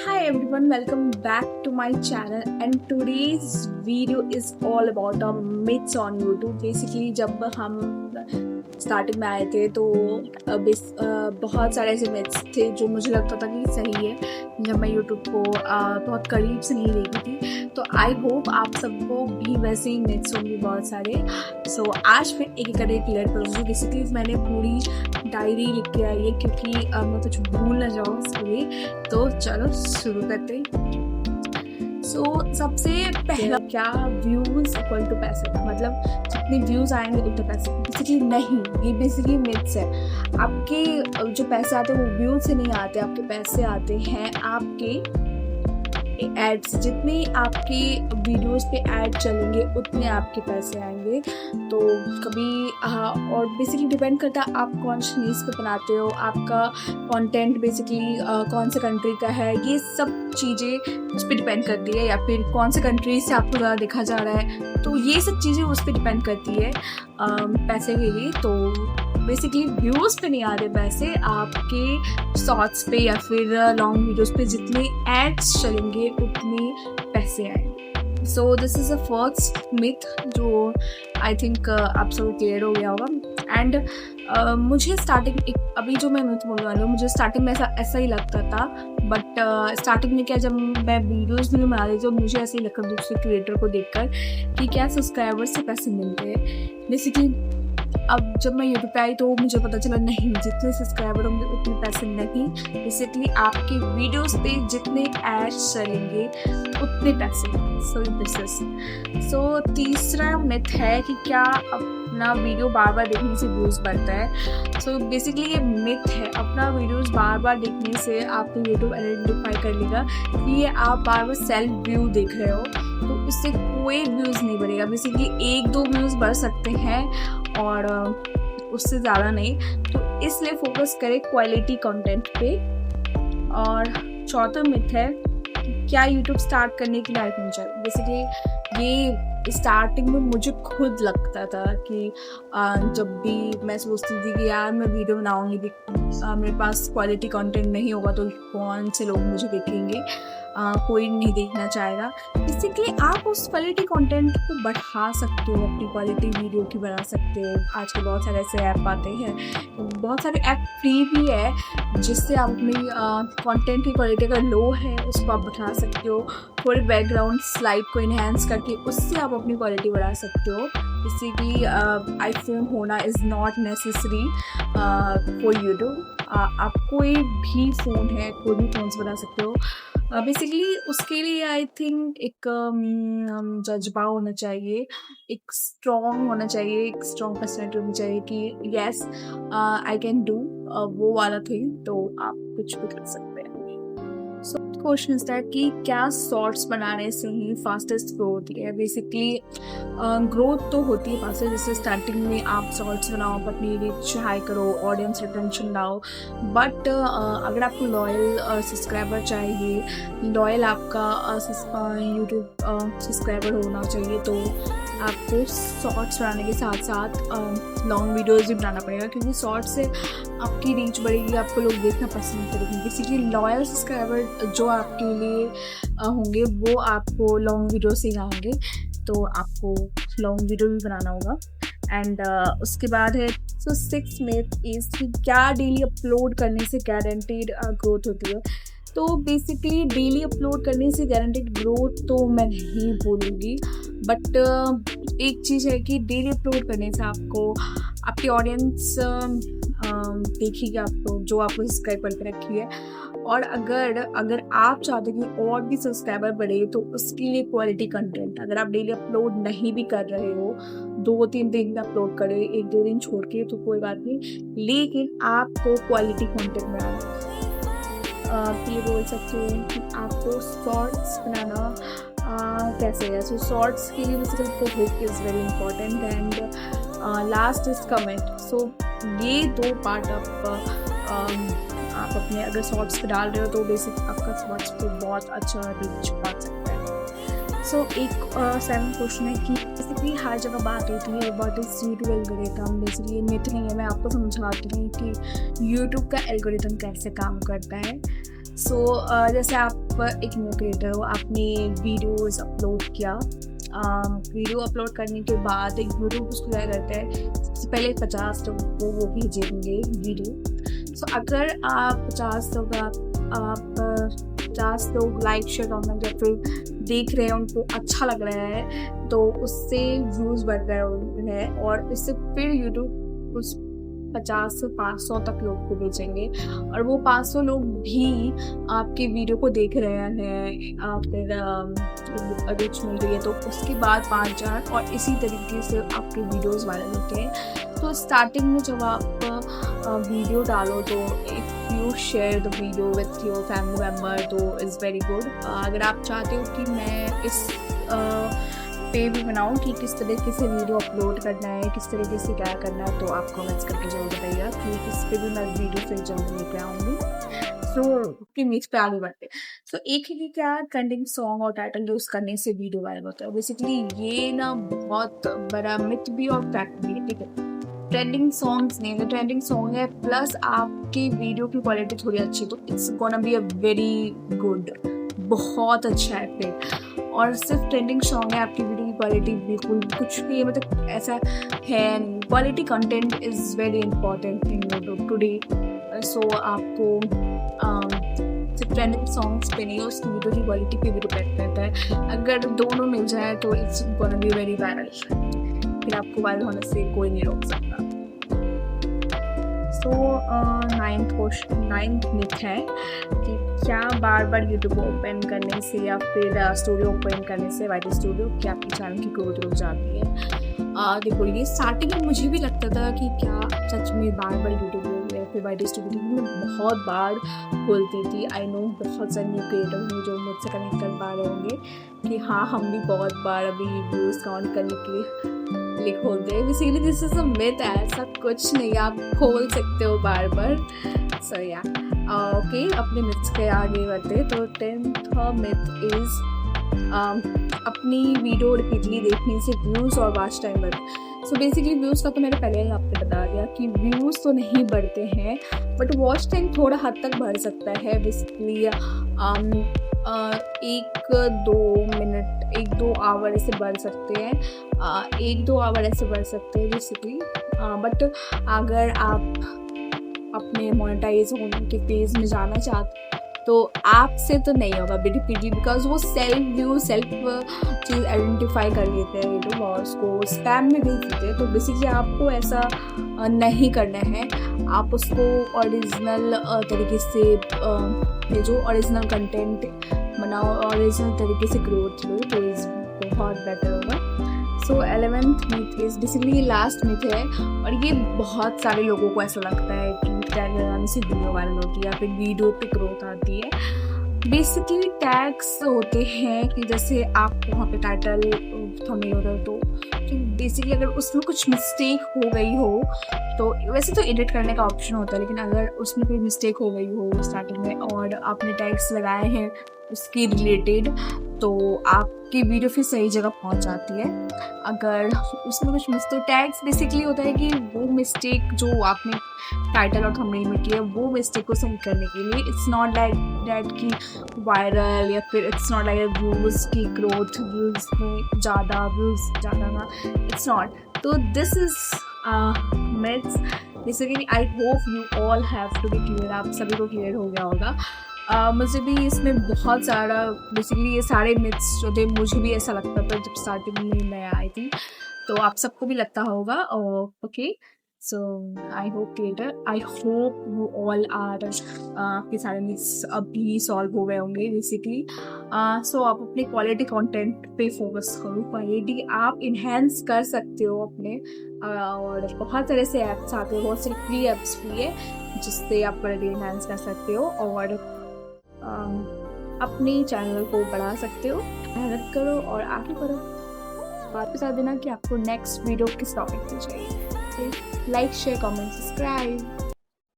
Hi everyone, welcome back to my channel and today's video is all about myths on YouTube. Basically जब हम starting में आए थे तो बहुत सारे ऐसे myths थे जो मुझे लगता था कि सही है जब मैं YouTube को बहुत करीब से नहीं देखी थी। तो आई होप आप सबको भी वैसे ही myths होंगे बहुत सारे। सो आज मैं एक एक करके क्लियर करूँगी। बेसिकली मैंने पूरी डायरी लिख के आई है क्योंकि मैं कुछ भूल ना जाऊँ इसके लिए। तो चलो शुरू करते हैं। सबसे पहला क्या व्यूज इक्वल टू पैसे, मतलब जितने व्यूज आएंगे उतने पैसे। बेसिकली नहीं, ये बेसिकली मिथ्स है। आपके जो पैसे आते हैं वो व्यूज से नहीं आते, आपके पैसे आते हैं आपके एड्स। जितने आपके वीडियोस पे ऐड चलेंगे उतने आपके पैसे आएंगे। तो कभी और बेसिकली डिपेंड करता है आप कौन सी न्यूज़ पे बनाते हो, आपका कंटेंट बेसिकली कौन से कंट्री का है, ये सब चीज़ें उस पर डिपेंड करती है। या फिर कौन से कंट्री से आपको ज़्यादा देखा जा रहा है, तो ये सब चीज़ें उस पर डिपेंड करती है पैसे के लिए। तो बेसिकली व्यूज़ पे नहीं आ रहे पैसे, आपके शॉर्ट्स पे या फिर लॉन्ग वीडियोस पे जितने एड्स चलेंगे उतने पैसे आएंगे। So this is a first myth जो आई थिंक आप सबको क्लियर हो गया होगा। एंड मुझे स्टार्टिंग अभी जो मैं मिथ बोलने वाली हूँ, मुझे स्टार्टिंग में ऐसा ही लगता था। बट स्टार्टिंग में क्या, जब मैं वीडियोस भी बना रही थी तो मुझे ऐसे ही लगता दूसरे क्रिएटर को देखकर कि क्या सब्सक्राइबर्स से पैसे मिलते हैं। बेसिकली अब जब मैं यूट्यूब पे आई तो मुझे पता चला नहीं, जितने सब्सक्राइबर होंगे उतने पैसे नहीं। बेसिकली आपके वीडियोस पे जितने एड्स चलेंगे उतने पैसे। सो तीसरा मिथ है कि क्या अपना वीडियो बार बार देखने से व्यूज़ बढ़ता है। सो बेसिकली ये मिथ है। अपना वीडियोस बार बार देखने से आपको यूट्यूब आइडेंटिफाई कर लेगा कि ये आप बार बार सेल्फ व्यू देख रहे हो, तो इससे कोई व्यूज़ नहीं बढ़ेगा। बेसिकली 1-2 व्यूज़ बढ़ सकते हैं और उससे ज़्यादा नहीं। तो इसलिए फोकस करें क्वालिटी कंटेंट पे। और चौथा मिथ है कि क्या यूट्यूब स्टार्ट करने के लिए आईफोन चाहिए। बेसिकली ये स्टार्टिंग में मुझे खुद लगता था कि जब भी मैं सोचती थी कि यार मैं वीडियो बनाऊंगी, मेरे पास क्वालिटी कंटेंट नहीं होगा तो कौन से लोग मुझे देखेंगे, कोई नहीं देखना चाहेगा। बेसिकली आप उस क्वालिटी कंटेंट को बढ़ा सकते हो, अपनी क्वालिटी वीडियो की बना सकते हो। आजकल बहुत सारे ऐसे ऐप आते हैं, बहुत सारे ऐप फ्री भी है जिससे आप अपनी कंटेंट की क्वालिटी अगर लो है उसको आप बढ़ा सकते हो। थोड़े बैकग्राउंड स्लाइड को इन्हेंस करके उससे आप अपनी क्वालिटी बढ़ा सकते हो। जैसे कि आईफोन होना is not necessary for YouTube. आप कोई भी फ़ोन है, कोई भी फ़ोन से बना सकते हो। बेसिकली उसके लिए आई थिंक एक जज्बा होना चाहिए, एक स्ट्रॉन्ग होना चाहिए, एक स्ट्रॉन्ग पर्सनैलिटी होनी चाहिए कि येस आई कैन डू वो वाला थिंग। तो आप कुछ भी कर सकते हैं। सो क्वेश्चन इज दैट कि क्या शॉर्ट्स बनाने से ही फास्टेस्ट ग्रो होती है। बेसिकली ग्रोथ तो होती है फास्टेस्ट, जैसे स्टार्टिंग में आप शॉर्ट्स बनाओ, अपनी रीच हाई करो, ऑडियंस रिटेंशन लाओ। बट अगर आपको लॉयल सब्सक्राइबर चाहिए, लॉयल आपका यूट्यूब सब्सक्राइबर होना चाहिए, तो आपको शॉर्ट्स बनाने के साथ साथ लॉन्ग वीडियोज़ भी बनाना पड़ेगा, क्योंकि शॉर्ट्स से आपकी रीच बढ़ेगी, आपको लोग देखना पसंद करेंगे। बेसिकली लॉयल सब्सक्राइबर जो आपके लिए होंगे वो आपको लॉन्ग वीडियो से ही आएंगे, तो आपको लॉन्ग वीडियो भी बनाना होगा। एंड उसके बाद है सो 6 मिथ इज़ कि क्या डेली अपलोड करने से गारंटीड ग्रोथ होती है। तो बेसिकली डेली अपलोड करने से गारंटीड ग्रोथ तो मैं नहीं बोलूँगी, बट एक चीज़ है कि डेली अपलोड करने से आपको आपकी ऑडियंस देखेगी, आपको जो आपको सब्सक्राइब करके रखी है। और अगर आप चाहते हैं कि और भी सब्सक्राइबर बढ़े तो उसके लिए क्वालिटी कंटेंट, अगर आप डेली अपलोड नहीं भी कर रहे हो, 2-3 दिन में अपलोड करें, 1-2 दिन छोड़ के, तो कोई बात नहीं, लेकिन आपको क्वालिटी कंटेंट बनाना है। ये बोल सकते हो कि आपको शॉर्ट्स बनाना कैसे है। सो शॉर्ट्स के लिए basically hook is very important and last is comment. So ये 2 पार्ट आप अपने अगर शॉर्ट्स पे डाल रहे हो तो बेसिक आपका शॉर्ट्स पे बहुत अच्छा रीच पा सकता है। सो एक 7 क्वेश्चन है कि बेसिकली हर जगह बात होती है what is YouTube algorithm. Basically ये मिथ नहीं है, मैं आपको समझाती हूँ कि यूट्यूब का एल्गोरिथम कैसे काम करता है। जैसे आप एक न्यू क्रिएटर हो, आपने वीडियोस अपलोड किया, वीडियो अपलोड करने के बाद एक यूट्यूब उसको क्या करता है, सबसे पहले 50 लोग को वो भेजेंगे वीडियो। सो अगर आप 50 लोग लाइक शेयर कमेंट या फिर देख रहे हैं, उनको अच्छा लग रहा है, तो उससे व्यूज़ बढ़ रहे हैं और इससे फिर यूट्यूब उस 50 से 500 तक लोग को भेजेंगे और वो 500 लोग भी आपके वीडियो को देख रहे हैं, फिर रीच मिल रही है, तो उसके बाद 5000 और इसी तरीके से आपके वीडियोस वायरल होते हैं। तो स्टार्टिंग में जब आप वीडियो डालो तो if you share the video with your family member तो इज़ वेरी गुड। अगर आप चाहते हो कि मैं इस पे भी बनाऊँ कि किस तरीके से वीडियो अपलोड करना है, किस तरीके से क्या करना है, तो आप कमेंट्स करके जरूर बताइएगा कि इस पर भी मैं वीडियो फिर जल्द लेके आऊँगी। कि नेक्स्ट पे आगे बढ़ते। एक है कि क्या ट्रेंडिंग सॉन्ग और टाइटल यूज़ करने से वीडियो वायरल होता है। बेसिकली ये ना बहुत बड़ा मिथ भी और फैक्ट भी है, ठीक है। ट्रेंडिंग सॉन्ग्स नहीं है, ट्रेंडिंग सॉन्ग है प्लस आपकी वीडियो की क्वालिटी थोड़ी अच्छी, तो it's gonna be a very good, बहुत अच्छा है फिर। और सिर्फ ट्रेंडिंग सॉन्ग है, आपकी वीडियो की क्वालिटी बिल्कुल कुछ भी मतलब ऐसा है नहीं। Quality content is very important in YouTube today. So आपको सिर्फ ट्रेंडिंग सॉन्ग्स पे नहीं, उसकी वीडियो की क्वालिटी पे भी डिपेंड करता है। अगर दोनों मिल जाए तो it's gonna be very viral, फिर आपको वायरल होने से कोई नहीं रोक सकता। नाइन्थ मिथ है कि क्या बार बार यूट्यूब ओपन करने से या फिर स्टूडियो ओपन करने से वाईटी स्टूडियो की आपकी चैनल की ग्रोथ रुक जाती है। देखो, ये स्टार्टिंग में मुझे भी लगता था कि क्या सच में बार बार यूट्यूब या फिर वाईटी स्टूडियो में बहुत बार बोलती थी। आई नो बहुत सारे न्यू क्रिएटर हैं जो मुझसे कनेक्ट कर पा रहे होंगे कि हाँ, हम भी बहुत बार अभी व्यूज़ काउंट करने के लिए खोलते हैं। Basically this is a myth, ऐसा कुछ नहीं, आप खोल सकते हो बार बार। सो या ओके, अपने मिथ्स के आगे बढ़ते। तो 10th मिथ इज अपनी वीडियो रिपीटली देखने से व्यूज़ और वॉच टाइम बढ़ते। सो बेसिकली व्यूज़ का तो मैंने पहले ही आपको बता दिया कि व्यूज़ तो नहीं बढ़ते हैं, बट वॉच टाइम थोड़ा हद तक बढ़ सकता है। बेसिकली 1-2 मिनट, 1-2 आवर ऐसे बढ़ सकते हैं, 1-2 आवर ऐसे बढ़ सकते हैं बेसिकली। बट अगर आप अपने मोनेटाइज होने के फेज़ में जाना चाहते तो आपसे तो नहीं होगा रिपीटली, बिकॉज वो सेल्फ चीज़ आइडेंटिफाई कर लेते हैं यूट्यूब और उसको स्पैम में भेज देते हैं। तो बेसिकली आपको ऐसा नहीं करना है, आप उसको ओरिजिनल तरीके से भेजो, ओरिजिनल कंटेंट बनाओ, ओरिजिनल तरीके से ग्रोथ लो, तो बहुत बेटर होगा। 11th myth is basically last myth है और ये बहुत सारे लोगों को ऐसा लगता है कि टैग लगाने से वीडियो वायरल होती है या फिर वीडियो पे ग्रोथ आती है। बेसिकली टैग्स होते हैं कि जैसे आप वहाँ पे टाइटल थंबनेल होता है, तो बेसिकली अगर उसमें कुछ मिस्टेक हो गई हो तो वैसे तो एडिट करने का ऑप्शन होता है, लेकिन अगर उसमें कोई मिस्टेक हो गई हो स्टार्टिंग में और आपने टैग्स लगाए हैं उसके रिलेटेड, तो आपकी वीडियो फिर सही जगह पहुंच जाती है। अगर उसमें कुछ तो टैग्स बेसिकली होता है कि वो मिस्टेक जो आपने टाइटल और थंबनेल में किया, वो मिस्टेक को सही करने के लिए। इट्स नॉट लाइक डैट की वायरल या फिर इट्स नॉट लाइक व्यूज़ की ग्रोथ, व्यूज़ में ज़्यादा ना, इट्स नॉट। तो this is myths. Basically I hope you all have to be clear, आप सभी को क्लियर हो गया होगा। मुझे भी इसमें बहुत सारा बेसिकली ये सारे मिथ्स जो थे, मुझे भी ऐसा लगता था जब स्टार्टिंग में मैं आई थी, तो आप सबको भी लगता होगा। Okay, so I hope you all are आपके सारे मिथ्स अभी सॉल्व हो गए होंगे बेसिकली। सो आप अपने क्वालिटी कंटेंट पे फोकस करो, क्वालिटी आप इन्हेंस कर सकते हो अपने, और बहुत तरह से ऐप्स आते हैं, बहुत सारे फ्री ऐप्स भी है जिससे आप क्वालिटी इन्हेंस कर सकते हो और अपने चैनल को बढ़ा सकते हो। मेहनत करो और आगे बढ़ो। बात बता देना कि आपको नेक्स्ट वीडियो किस टॉपिक पे चाहिए। Like share comment subscribe.